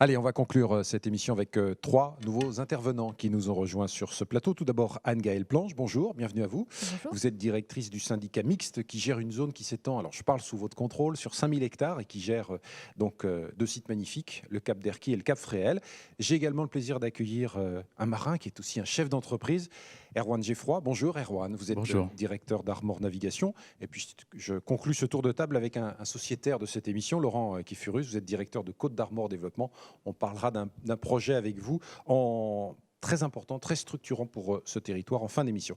Allez, on va conclure cette émission avec trois nouveaux intervenants qui nous ont rejoints sur ce plateau. Tout d'abord, Anne-Gaëlle Planche, bonjour, bienvenue à vous. Bonjour. Vous êtes directrice du syndicat mixte qui gère une zone qui s'étend, alors je parle sous votre contrôle, sur 5000 hectares et qui gère deux sites magnifiques, le Cap d'Erquy et le Cap Fréhel. J'ai également le plaisir d'accueillir un marin qui est aussi un chef d'entreprise, Erwan Geffroy. Bonjour Erwan, vous êtes Bonjour. directeur d'Armor Navigation. Et puis je conclus ce tour de table avec un sociétaire de cette émission, Laurent Kifurus. Vous êtes directeur de Côte d'Armor Développement. On parlera d'un projet avec vous très important, très structurant pour ce territoire en fin d'émission.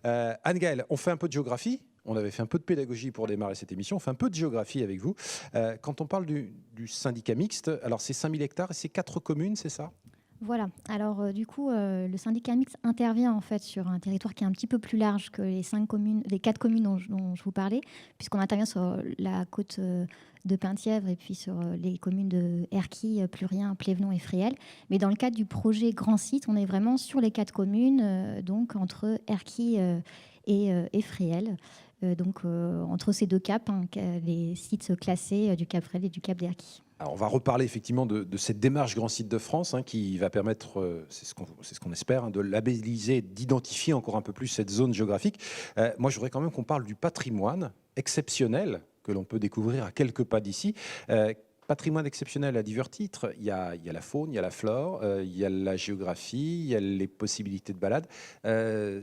Anne-Gaëlle, on fait un peu de géographie. On avait fait un peu de pédagogie pour démarrer cette émission. On fait un peu de géographie avec vous. Quand on parle du syndicat mixte, alors c'est 5000 hectares et c'est 4 communes, c'est ça ? Voilà. Alors le syndicat mixte intervient en fait sur un territoire qui est un petit peu plus large que les 4 communes dont je vous parlais, puisqu'on intervient sur la côte de Penthièvre et puis sur les communes de Erquy, Plurien, Plévenon et Fréhel. Mais dans le cadre du projet Grand Site, on est vraiment sur les 4 communes, donc entre Erquy et Fréhel. Entre ces deux caps, les sites classés du Cap Fréhel et du Cap d'Erquy. Alors, on va reparler effectivement de cette démarche Grand Site de France qui va permettre, c'est ce qu'on espère, de labelliser, d'identifier encore un peu plus cette zone géographique. Moi, je voudrais quand même qu'on parle du patrimoine exceptionnel que l'on peut découvrir à quelques pas d'ici. Patrimoine exceptionnel à divers titres. Il y a la faune, il y a la flore, il y a la géographie, il y a les possibilités de balade.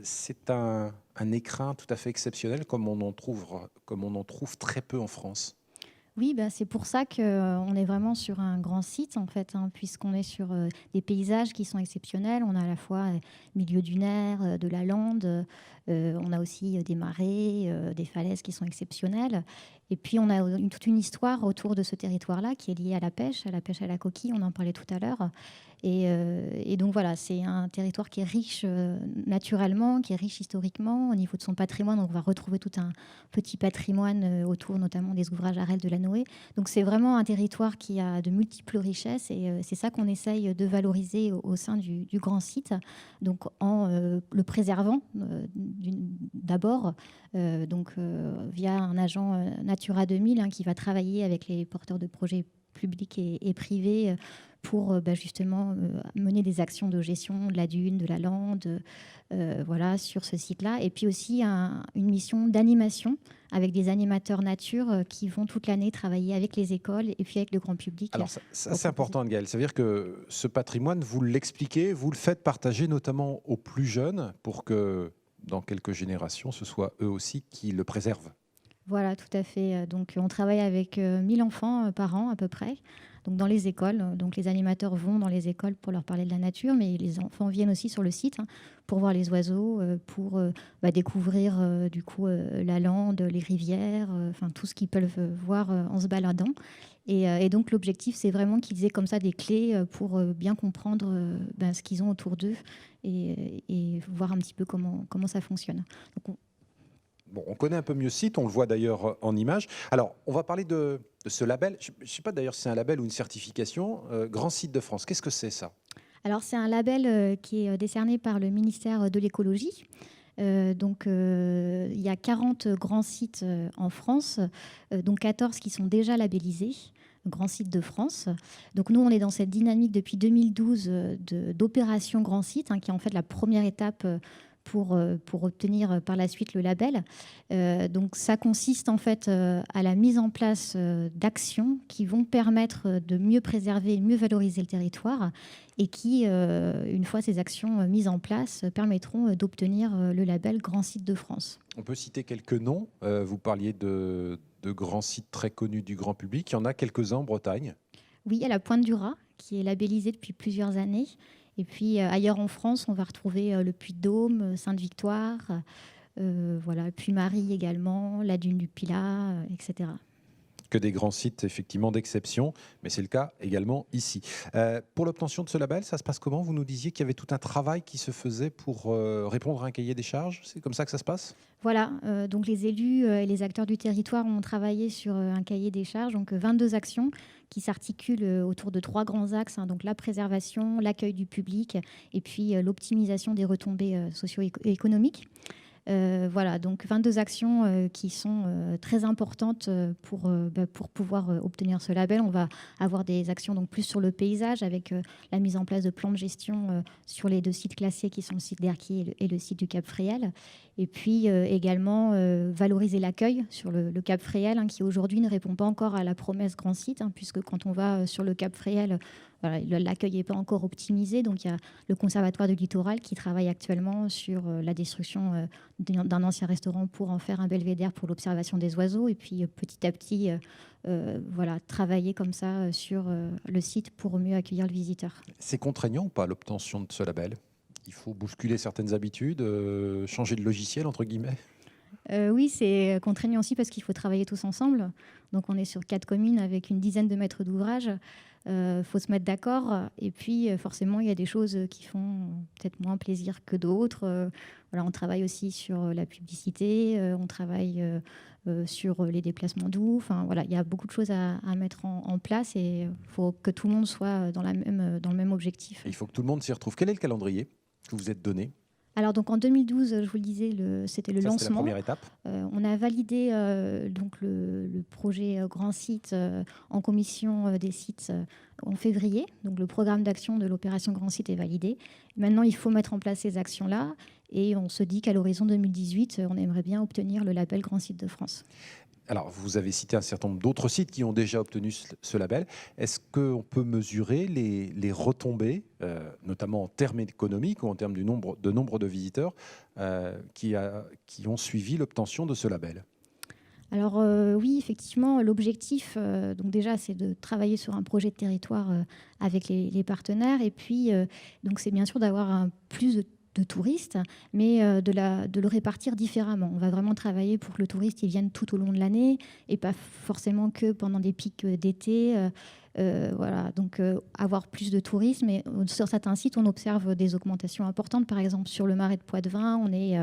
C'est un écrin tout à fait exceptionnel comme on en trouve très peu en France. Oui, c'est pour ça qu'on est vraiment sur un grand site, en fait, puisqu'on est sur des paysages qui sont exceptionnels. On a à la fois milieu dunaire, de la lande, on a aussi des marais, des falaises qui sont exceptionnelles. Et puis, on a toute une histoire autour de ce territoire-là qui est liée à la pêche à la coquille, on en parlait tout à l'heure. Et donc voilà, c'est un territoire qui est riche naturellement, qui est riche historiquement au niveau de son patrimoine. On va retrouver tout un petit patrimoine autour notamment des ouvrages Arel de la Noé. Donc c'est vraiment un territoire qui a de multiples richesses et c'est ça qu'on essaye de valoriser au sein du grand site. Donc en le préservant d'abord, via un agent Natura 2000 qui va travailler avec les porteurs de projets publics et privés pour justement mener des actions de gestion de la dune, de la lande, sur ce site-là. Et puis aussi une mission d'animation avec des animateurs nature qui vont toute l'année travailler avec les écoles et puis avec le grand public. Alors ça c'est important, Anne-Gaëlle. Ça veut dire que ce patrimoine, vous l'expliquez, vous le faites partager notamment aux plus jeunes pour que dans quelques générations, ce soit eux aussi qui le préservent. Voilà, tout à fait. Donc, on travaille avec 1000 enfants par an à peu près. Donc, dans les écoles. Donc, les animateurs vont dans les écoles pour leur parler de la nature, mais les enfants viennent aussi sur le site pour voir les oiseaux, pour découvrir la lande, les rivières, tout ce qu'ils peuvent voir en se baladant. Et donc, l'objectif, c'est vraiment qu'ils aient comme ça des clés pour bien comprendre ce qu'ils ont autour d'eux et voir un petit peu comment ça fonctionne. Donc, Bon, on connaît un peu mieux ce site, on le voit d'ailleurs en image. Alors, on va parler de ce label. Je ne sais pas d'ailleurs si c'est un label ou une certification. Grand Site de France, qu'est-ce que c'est ça ? Alors, c'est un label qui est décerné par le ministère de l'écologie. Il y a 40 grands sites en France, dont 14 qui sont déjà labellisés. Grand Site de France. Donc nous, on est dans cette dynamique depuis 2012 d'opération Grand Site, qui est en fait la première étape pour obtenir par la suite le label. Donc ça consiste en fait à la mise en place d'actions qui vont permettre de mieux préserver et mieux valoriser le territoire et qui, une fois ces actions mises en place, permettront d'obtenir le label Grand Site de France. On peut citer quelques noms. Vous parliez de grands sites très connus du grand public. Il y en a quelques-uns en Bretagne. Oui, il y a la Pointe du Raz qui est labellisée depuis plusieurs années. Et puis ailleurs en France, on va retrouver le Puy-de-Dôme, Sainte-Victoire, Puy-Marie également, la Dune du Pilat, etc. Que des grands sites effectivement d'exception, mais c'est le cas également ici. Pour l'obtention de ce label, ça se passe comment ? Vous nous disiez qu'il y avait tout un travail qui se faisait pour répondre à un cahier des charges. C'est comme ça que ça se passe ? Voilà, donc les élus et les acteurs du territoire ont travaillé sur un cahier des charges, donc 22 actions qui s'articulent autour de 3 grands axes, donc la préservation, l'accueil du public et puis l'optimisation des retombées socio-économiques. Voilà, donc 22 actions qui sont très importantes pour pouvoir obtenir ce label. On va avoir des actions donc plus sur le paysage avec la mise en place de plans de gestion sur les 2 sites classés qui sont le site d'Erquy et le site du Cap Fréhel. Et puis également valoriser l'accueil sur le Cap Fréhel, qui aujourd'hui ne répond pas encore à la promesse grand site, puisque quand on va sur le Cap Fréhel, voilà, l'accueil n'est pas encore optimisé. Donc il y a le Conservatoire du littoral qui travaille actuellement sur la destruction d'un ancien restaurant pour en faire un belvédère pour l'observation des oiseaux. Et puis petit à petit, voilà, travailler comme ça sur le site pour mieux accueillir le visiteur. C'est contraignant ou pas l'obtention de ce label? Il faut bousculer certaines habitudes, changer de logiciel, entre guillemets? Oui, c'est contraignant aussi parce qu'il faut travailler tous ensemble. Donc on est sur 4 communes avec une dizaine de maîtres d'ouvrage. Faut se mettre d'accord. Et puis forcément, il y a des choses qui font peut-être moins plaisir que d'autres. Voilà, on travaille aussi sur la publicité, on travaille sur les déplacements doux. Enfin, voilà, il y a beaucoup de choses à mettre en place et il faut que tout le monde soit dans le même objectif. Il faut que tout le monde s'y retrouve. Quel est le calendrier que vous êtes donné? Alors donc en 2012, je vous le disais, c'était le lancement. C'était la première étape. On a validé donc le projet Grand Site en commission des sites en février. Donc le programme d'action de l'opération Grand Site est validé. Maintenant, il faut mettre en place ces actions-là et on se dit qu'à l'horizon 2018, on aimerait bien obtenir le label Grand Site de France. Alors, vous avez cité un certain nombre d'autres sites qui ont déjà obtenu ce label. Est-ce qu'on peut mesurer les retombées, notamment en termes économiques ou en termes nombre de visiteurs qui ont suivi l'obtention de ce label? Alors oui, effectivement, l'objectif, donc déjà, c'est de travailler sur un projet de territoire avec les partenaires. Et puis, donc c'est bien sûr d'avoir plus de touristes, mais de le répartir différemment. On va vraiment travailler pour que le touriste il vienne tout au long de l'année et pas forcément que pendant des pics d'été. Voilà, donc avoir plus de tourisme. Et sur certains sites, on observe des augmentations importantes. Par exemple, sur le Marais de Poitevin, on est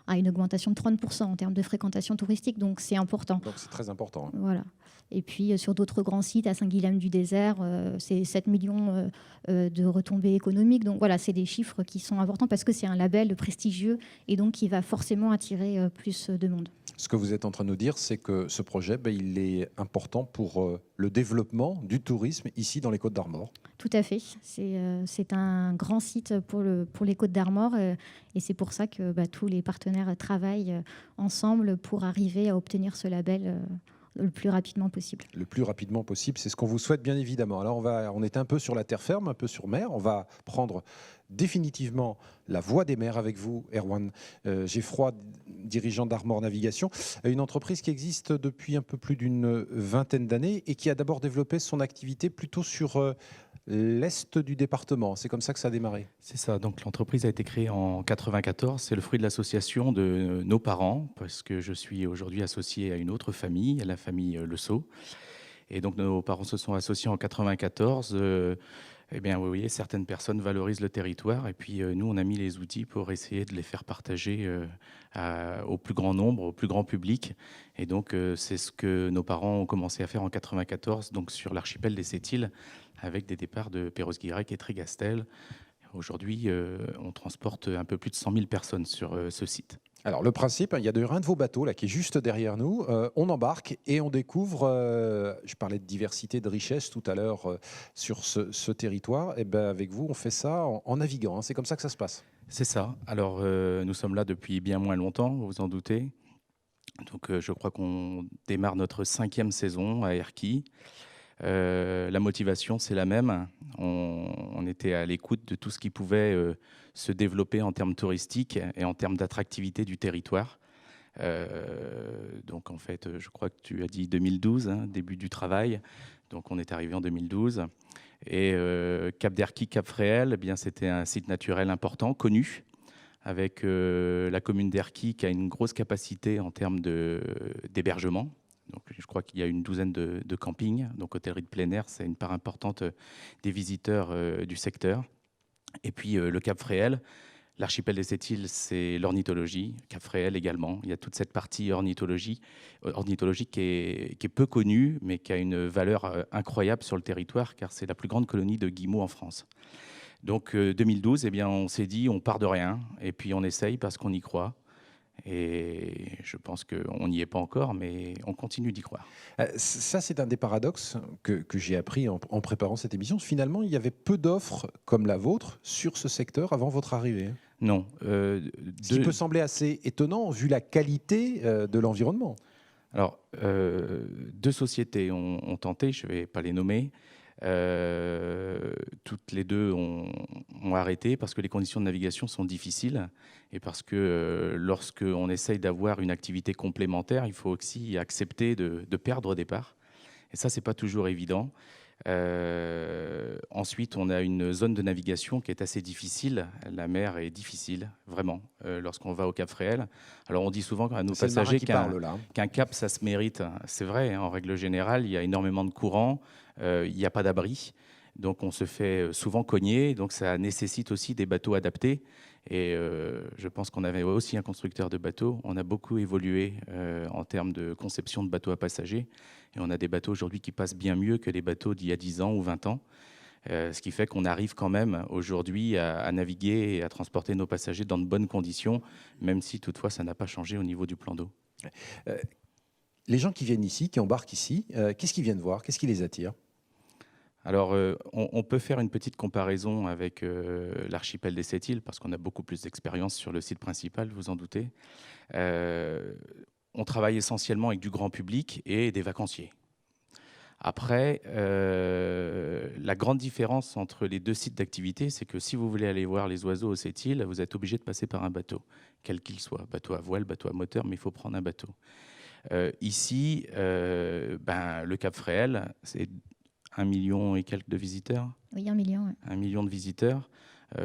à une augmentation de 30% en termes de fréquentation touristique, donc c'est important. Donc c'est très important. Voilà. Et puis sur d'autres grands sites, à Saint-Guilhem-du-Désert, c'est 7 millions de retombées économiques. Donc voilà, c'est des chiffres qui sont importants parce que c'est un label prestigieux et donc qui va forcément attirer plus de monde. Ce que vous êtes en train de nous dire, c'est que ce projet, il est important pour le développement du tourisme ici dans les Côtes-d'Armor. Tout à fait. C'est un grand site pour les Côtes-d'Armor et c'est pour ça que tous les partenaires travaillent ensemble pour arriver à obtenir ce label le plus rapidement possible. Le plus rapidement possible, c'est ce qu'on vous souhaite bien évidemment. Alors on est un peu sur la terre ferme, un peu sur mer. On va prendre définitivement la voie des mers avec vous, Erwan Geffroy, dirigeant d'Armor Navigation, une entreprise qui existe depuis un peu plus d'une vingtaine d'années et qui a d'abord développé son activité plutôt sur l'est du département. C'est comme ça que ça a démarré. C'est ça. Donc l'entreprise a été créée en 94. C'est le fruit de l'association de nos parents, parce que je suis aujourd'hui associé à une autre famille, la famille Le Sceau. Et donc nos parents se sont associés en 94. Eh bien, vous voyez, certaines personnes valorisent le territoire et puis nous, on a mis les outils pour essayer de les faire partager au plus grand nombre, au plus grand public. Et donc, c'est ce que nos parents ont commencé à faire en 94, donc sur l'archipel des Sept-Îles, avec des départs de Perros-Guirec et Trégastel. Aujourd'hui, on transporte un peu plus de 100 000 personnes sur ce site. Alors le principe, il y a un de vos bateaux là qui est juste derrière nous. On embarque et on découvre. Je parlais de diversité, de richesse tout à l'heure sur ce territoire. Et ben avec vous, on fait ça en naviguant. Hein. C'est comme ça que ça se passe. C'est ça. Alors nous sommes là depuis bien moins longtemps, vous vous en doutez. Donc je crois qu'on démarre notre 5e saison à Erquy. La motivation, c'est la même. On était à l'écoute de tout ce qui pouvait se développer en termes touristiques et en termes d'attractivité du territoire. Donc en fait, je crois que tu as dit 2012, hein, début du travail. Donc on est arrivé en 2012. Et Cap d'Erquy, Cap Fréhel, eh bien, c'était un site naturel important, connu, avec la commune d'Erquy qui a une grosse capacité en termes d'hébergement. Donc, je crois qu'il y a une douzaine de campings. Donc, hôtellerie de plein air, c'est une part importante des visiteurs du secteur. Et puis, le Cap Fréhel, l'archipel des Sept-Îles, c'est l'ornithologie. Cap Fréhel également. Il y a toute cette partie ornithologique qui est peu connue, mais qui a une valeur incroyable sur le territoire, car c'est la plus grande colonie de guillemots en France. Donc, 2012, eh bien, on s'est dit, on part de rien, et puis on essaye parce qu'on y croit. Et je pense qu'on n'y est pas encore, mais on continue d'y croire. Ça, c'est un des paradoxes que j'ai appris en préparant cette émission. Finalement, il y avait peu d'offres comme la vôtre sur ce secteur avant votre arrivée. Non. Ce qui peut sembler assez étonnant vu la qualité de l'environnement. Alors, deux sociétés ont tenté, je ne vais pas les nommer. Toutes les deux ont arrêté parce que les conditions de navigation sont difficiles et parce que lorsqu'on essaye d'avoir une activité complémentaire, il faut aussi accepter de perdre au départ. Et ça, ce n'est pas toujours évident. Ensuite, on a une zone de navigation qui est assez difficile. La mer est difficile, vraiment, lorsqu'on va au Cap Fréhel. Alors, on dit souvent à nos passagers qu'un cap, ça se mérite. C'est vrai, hein, en règle générale, il y a énormément de courants, il n'y a pas d'abri. Donc, on se fait souvent cogner. Donc, ça nécessite aussi des bateaux adaptés. Et je pense qu'on avait aussi un constructeur de bateaux. On a beaucoup évolué en termes de conception de bateaux à passagers. Et on a des bateaux aujourd'hui qui passent bien mieux que les bateaux d'il y a 10 ans ou 20 ans. Ce qui fait qu'on arrive quand même aujourd'hui à naviguer et à transporter nos passagers dans de bonnes conditions, même si toutefois ça n'a pas changé au niveau du plan d'eau. Les gens qui viennent ici, qui embarquent ici, qu'est-ce qu'ils viennent voir? Qu'est-ce qui les attire? Alors, on peut faire une petite comparaison avec l'archipel des Sept-Îles, parce qu'on a beaucoup plus d'expérience sur le site principal, vous en doutez. On travaille essentiellement avec du grand public et des vacanciers. Après, la grande différence entre les deux sites d'activité, c'est que si vous voulez aller voir les oiseaux aux Sept-Îles, vous êtes obligé de passer par un bateau, quel qu'il soit, bateau à voile, bateau à moteur, mais il faut prendre un bateau. Ici, le Cap Fréhel, c'est 1 million et quelques de visiteurs. Oui, 1 million. Ouais. 1 million de visiteurs.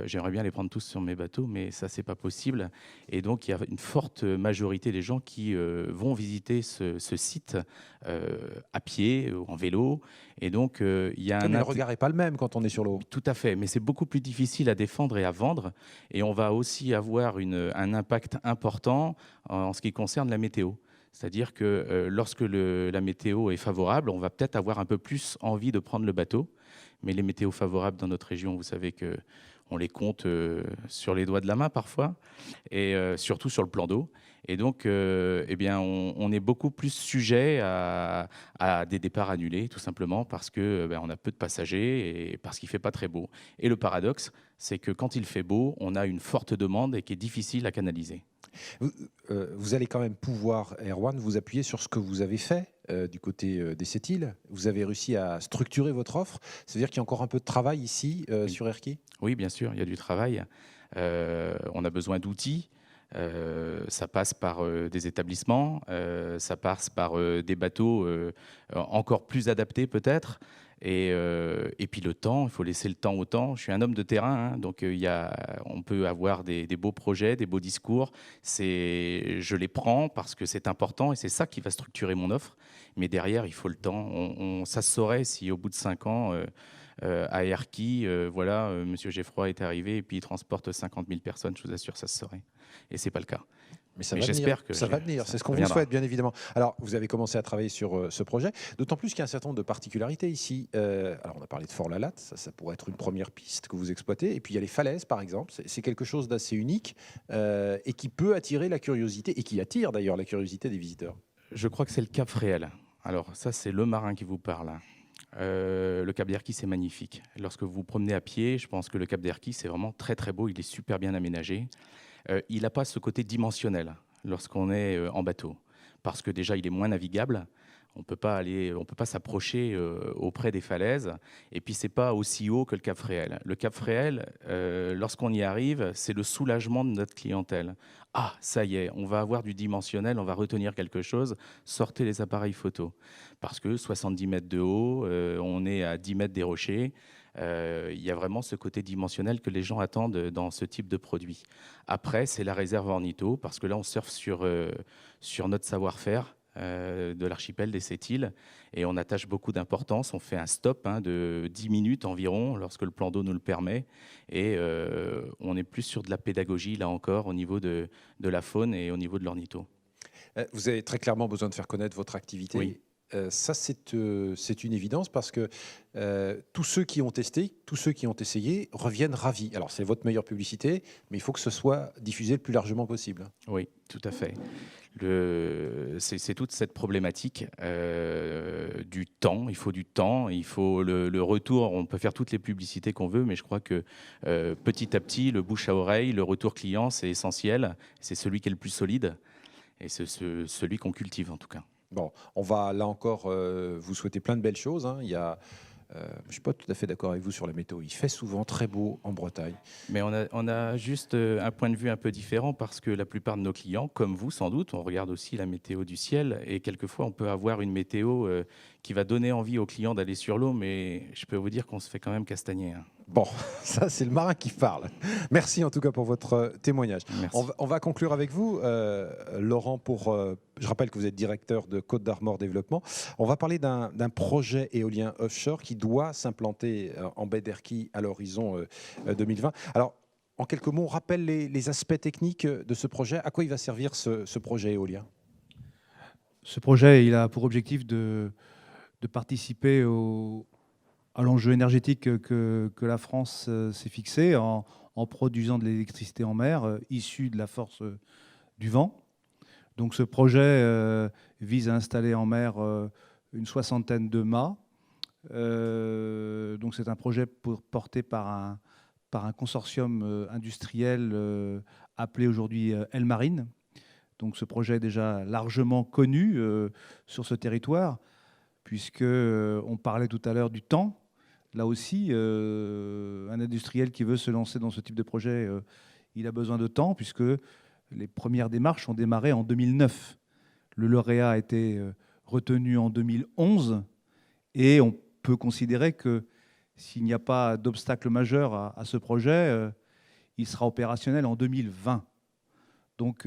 J'aimerais bien les prendre tous sur mes bateaux, mais ça, c'est pas possible. Et donc, il y a une forte majorité des gens qui vont visiter ce site à pied ou en vélo. Et donc, il y a le regard n'est pas le même quand on est sur l'eau. Tout à fait, mais c'est beaucoup plus difficile à défendre et à vendre. Et on va aussi avoir un impact important en ce qui concerne la météo. C'est-à-dire que lorsque la météo est favorable, on va peut-être avoir un peu plus envie de prendre le bateau. Mais les météos favorables dans notre région, vous savez qu'on les compte sur les doigts de la main parfois, et surtout sur le plan d'eau. Et donc, on est beaucoup plus sujet à des départs annulés, tout simplement parce qu'on a peu de passagers et parce qu'il ne fait pas très beau. Et le paradoxe, c'est que quand il fait beau, on a une forte demande et qui est difficile à canaliser. Vous allez quand même pouvoir, Erwan, vous appuyer sur ce que vous avez fait du côté des Sept-Îles. Vous avez réussi à structurer votre offre. C'est-à-dire qu'il y a encore un peu de travail ici sur Erquy? Oui, bien sûr, il y a du travail. On a besoin d'outils. Ça passe par des établissements, ça passe par des bateaux encore plus adaptés peut-être. Et puis le temps, il faut laisser le temps au temps. Je suis un homme de terrain, hein, donc on peut avoir des beaux projets, des beaux discours. Je les prends parce que c'est important et c'est ça qui va structurer mon offre. Mais derrière, il faut le temps. Ça se saurait si au bout de 5 ans, à Erquy, Monsieur Geffroy est arrivé et puis il transporte 50 000 personnes, je vous assure, ça se saurait. Et ce n'est pas le cas. Mais j'espère que ça va venir, c'est ce qu'on vous souhaite, bien évidemment. Alors, vous avez commencé à travailler sur ce projet, d'autant plus qu'il y a un certain nombre de particularités ici. Alors, on a parlé de Fort-la-Latte, ça pourrait être une première piste que vous exploitez. Et puis, il y a les falaises, par exemple. C'est quelque chose d'assez unique et qui peut attirer la curiosité, et qui attire d'ailleurs la curiosité des visiteurs. Je crois que c'est le Cap Fréhel. Alors, ça, c'est le marin qui vous parle. Le Cap d'Erquy, c'est magnifique. Lorsque vous vous promenez à pied, je pense que le Cap d'Erquy, c'est vraiment très, très beau. Il est super bien aménagé. Il n'a pas ce côté dimensionnel lorsqu'on est en bateau, parce que déjà il est moins navigable. On peut pas s'approcher auprès des falaises, et puis c'est pas aussi haut que le Cap Fréhel. Le Cap Fréhel, lorsqu'on y arrive, c'est le soulagement de notre clientèle. Ah, ça y est, on va avoir du dimensionnel, on va retenir quelque chose. Sortez les appareils photo, parce que 70 mètres de haut, on est à 10 mètres des rochers. Il y a vraiment ce côté dimensionnel que les gens attendent dans ce type de produit. Après, c'est la réserve ornitho, parce que là, on surfe sur notre savoir-faire de l'archipel des Sept-Îles, et on attache beaucoup d'importance. On fait un stop de 10 minutes environ, lorsque le plan d'eau nous le permet, et on est plus sur de la pédagogie, là encore, au niveau de la faune et au niveau de l'ornitho. Vous avez très clairement besoin de faire connaître votre activité. Oui. Ça, c'est une évidence parce que tous ceux qui ont testé, tous ceux qui ont essayé reviennent ravis. Alors, c'est votre meilleure publicité, mais il faut que ce soit diffusé le plus largement possible. Oui, tout à fait. C'est toute cette problématique du temps. Il faut du temps, il faut le retour. On peut faire toutes les publicités qu'on veut, mais je crois que petit à petit, le bouche à oreille, le retour client, c'est essentiel. C'est celui qui est le plus solide et c'est celui qu'on cultive en tout cas. Bon, on va là encore vous souhaiter plein de belles choses, hein. Je ne suis pas tout à fait d'accord avec vous sur la météo. Il fait souvent très beau en Bretagne. Mais on a juste un point de vue un peu différent parce que la plupart de nos clients, comme vous sans doute, on regarde aussi la météo du ciel et quelquefois on peut avoir une météo qui va donner envie aux clients d'aller sur l'eau, mais je peux vous dire qu'on se fait quand même castagner, hein. Bon, ça c'est le marin qui parle. Merci en tout cas pour votre témoignage. Merci. On va conclure avec vous, Laurent, je rappelle que vous êtes directeur de Côte d'Armor Développement. On va parler d'un projet éolien offshore qui doit s'implanter en baie d'Erquy à l'horizon 2020. Alors, en quelques mots, on rappelle les aspects techniques de ce projet. À quoi il va servir ce projet éolien? Ce projet, il a pour objectif de participer à l'enjeu énergétique que la France s'est fixé en produisant de l'électricité en mer issue de la force du vent. Donc ce projet vise à installer en mer une soixantaine de mâts. Donc c'est un projet porté par un consortium industriel appelé aujourd'hui Elmarine. Donc ce projet est déjà largement connu sur ce territoire, puisqu'on parlait tout à l'heure du temps. Là aussi, un industriel qui veut se lancer dans ce type de projet, il a besoin de temps, puisque les premières démarches ont démarré en 2009. Le lauréat a été retenu en 2011, et on peut considérer que s'il n'y a pas d'obstacle majeur à ce projet, il sera opérationnel en 2020. Donc,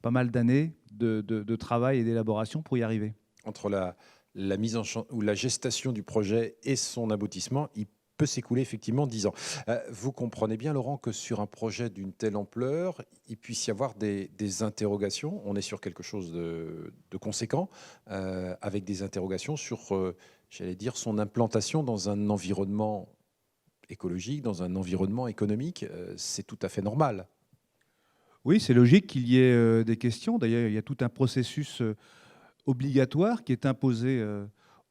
pas mal d'années de travail et d'élaboration pour y arriver. Entre la mise en champ ou la gestation du projet et son aboutissement, il peut s'écouler effectivement 10 ans. Vous comprenez bien, Laurent, que sur un projet d'une telle ampleur, il puisse y avoir des interrogations. On est sur quelque chose de conséquent, avec des interrogations sur, j'allais dire, son implantation dans un environnement écologique, dans un environnement économique. C'est tout à fait normal. Oui, c'est logique qu'il y ait des questions. D'ailleurs, il y a tout un processus obligatoire qui est imposé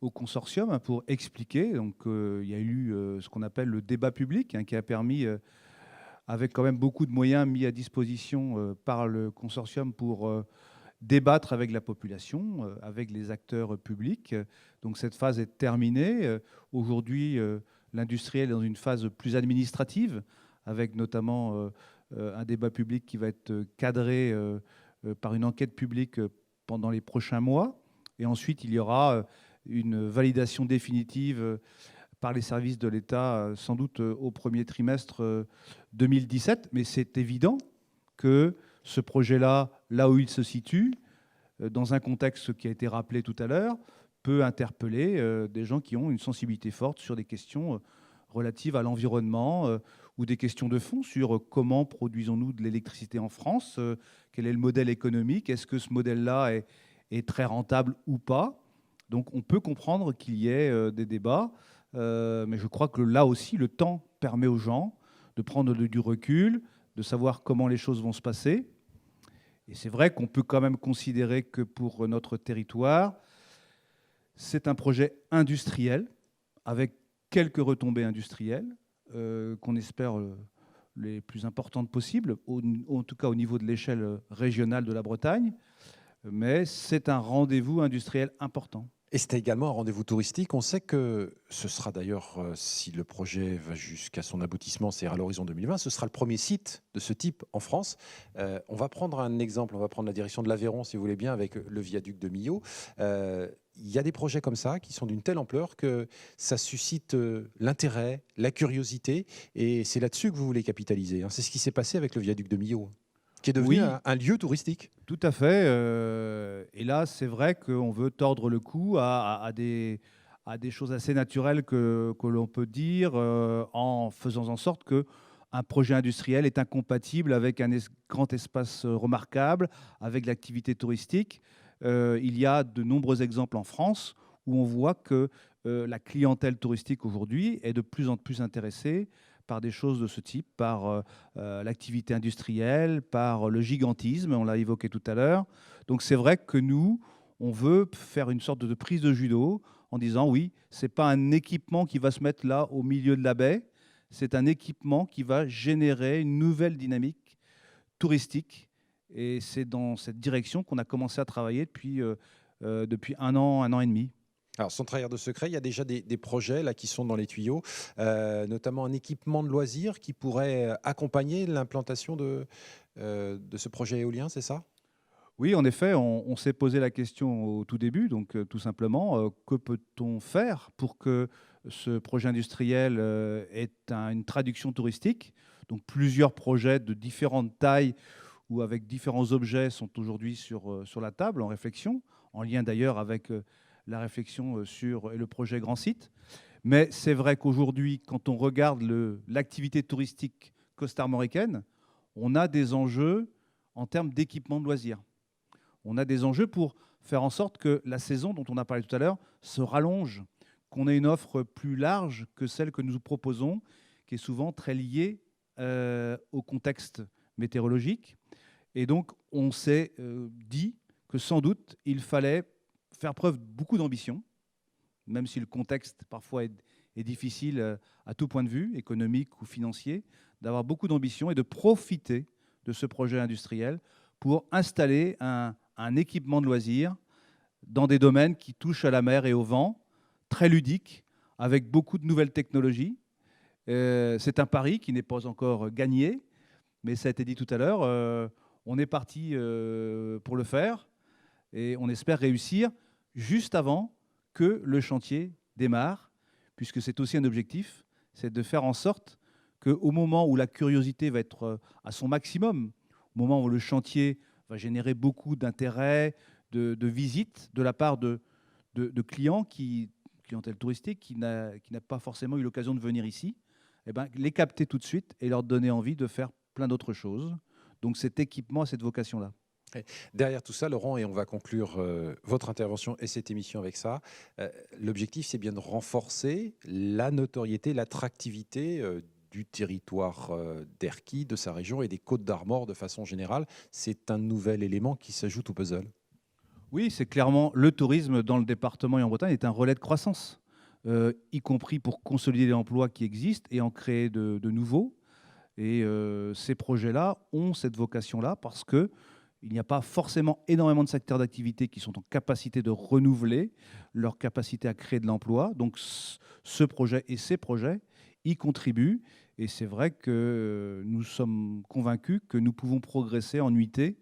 au consortium pour expliquer. Donc, il y a eu ce qu'on appelle le débat public, qui a permis, avec quand même beaucoup de moyens mis à disposition par le consortium pour débattre avec la population, avec les acteurs publics. Donc, cette phase est terminée. Aujourd'hui, l'industriel est dans une phase plus administrative, avec notamment un débat public qui va être cadré par une enquête publique pendant les prochains mois. Et ensuite, il y aura une validation définitive par les services de l'État, sans doute au premier trimestre 2017. Mais c'est évident que ce projet-là, là où il se situe, dans un contexte qui a été rappelé tout à l'heure, peut interpeller des gens qui ont une sensibilité forte sur des questions relatives à l'environnement ou des questions de fond sur comment produisons-nous de l'électricité en France, quel est le modèle économique, est-ce que ce modèle-là est très rentable ou pas. Donc on peut comprendre qu'il y ait des débats, mais je crois que là aussi, le temps permet aux gens de prendre du recul, de savoir comment les choses vont se passer. Et c'est vrai qu'on peut quand même considérer que pour notre territoire, c'est un projet industriel, avec quelques retombées industrielles, qu'on espère les plus importantes possibles, en tout cas au niveau de l'échelle régionale de la Bretagne. Mais c'est un rendez-vous industriel important. Et c'est également un rendez-vous touristique. On sait que ce sera d'ailleurs, si le projet va jusqu'à son aboutissement, c'est à l'horizon 2020, ce sera le premier site de ce type en France. On va prendre un exemple, on va prendre la direction de l'Aveyron, si vous voulez bien, avec le viaduc de Millau. Il y a des projets comme ça qui sont d'une telle ampleur que ça suscite l'intérêt, la curiosité, et c'est là-dessus que vous voulez capitaliser. C'est ce qui s'est passé avec le viaduc de Millau, qui est devenu un lieu touristique. Tout à fait. Et là, c'est vrai qu'on veut tordre le cou à des choses assez naturelles que l'on peut dire en faisant en sorte qu'un projet industriel est incompatible avec un grand espace remarquable, avec l'activité touristique. il y a de nombreux exemples en France où on voit que la clientèle touristique aujourd'hui est de plus en plus intéressée par des choses de ce type, par l'activité industrielle, par le gigantisme, on l'a évoqué tout à l'heure. Donc c'est vrai que nous, on veut faire une sorte de prise de judo en disant oui, ce n'est pas un équipement qui va se mettre là au milieu de la baie, c'est un équipement qui va générer une nouvelle dynamique touristique. Et c'est dans cette direction qu'on a commencé à travailler depuis un an et demi. Alors, sans trahir de secret, il y a déjà des projets là, qui sont dans les tuyaux, notamment un équipement de loisirs qui pourrait accompagner l'implantation de ce projet éolien, c'est ça? Oui, en effet, on s'est posé la question au tout début, donc tout simplement, que peut-on faire pour que ce projet industriel ait une traduction touristique? Donc plusieurs projets de différentes tailles ou avec différents objets sont aujourd'hui sur la table en réflexion, en lien d'ailleurs avec la réflexion sur le projet Grand Site. Mais c'est vrai qu'aujourd'hui, quand on regarde l'activité touristique costa-armoricaine, on a des enjeux en termes d'équipement de loisirs. On a des enjeux pour faire en sorte que la saison dont on a parlé tout à l'heure se rallonge, qu'on ait une offre plus large que celle que nous proposons, qui est souvent très liée au contexte météorologique. Et donc, on s'est dit que sans doute, il fallait faire preuve de beaucoup d'ambition, même si le contexte parfois est difficile à tout point de vue, économique ou financier, d'avoir beaucoup d'ambition et de profiter de ce projet industriel pour installer un équipement de loisirs dans des domaines qui touchent à la mer et au vent, très ludiques, avec beaucoup de nouvelles technologies. C'est un pari qui n'est pas encore gagné, mais ça a été dit tout à l'heure, on est parti pour le faire et on espère réussir juste avant que le chantier démarre, puisque c'est aussi un objectif, c'est de faire en sorte qu'au moment où la curiosité va être à son maximum, au moment où le chantier va générer beaucoup d'intérêt, de visites de la part de clients, clientèle touristique, qui n'a pas forcément eu l'occasion de venir ici, eh ben, les capter tout de suite et leur donner envie de faire plein d'autres choses. Donc cet équipement a cette vocation-là. Derrière tout ça, Laurent, et on va conclure votre intervention et cette émission avec ça, l'objectif, c'est bien de renforcer la notoriété, l'attractivité du territoire d'Erquy, de sa région et des Côtes d'Armor de façon générale. C'est un nouvel élément qui s'ajoute au puzzle. Oui, c'est clairement le tourisme dans le département et en Bretagne est un relais de croissance, y compris pour consolider l'emploi qui existe et en créer de nouveaux. Et ces projets-là ont cette vocation-là parce que il n'y a pas forcément énormément de secteurs d'activité qui sont en capacité de renouveler leur capacité à créer de l'emploi. Donc ce projet et ces projets y contribuent. Et c'est vrai que nous sommes convaincus que nous pouvons progresser en nuitée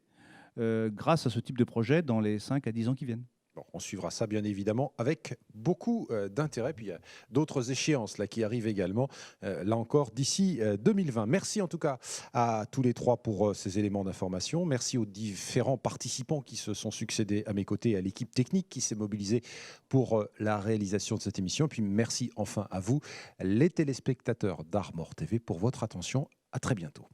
grâce à ce type de projet dans les 5 à 10 ans qui viennent. Bon, on suivra ça bien évidemment avec beaucoup d'intérêt. Puis il y a d'autres échéances là, qui arrivent également, là encore, d'ici 2020. Merci en tout cas à tous les trois pour ces éléments d'information. Merci aux différents participants qui se sont succédés à mes côtés, à l'équipe technique qui s'est mobilisée pour la réalisation de cette émission. Puis merci enfin à vous, les téléspectateurs d'Armor TV, pour votre attention. À très bientôt.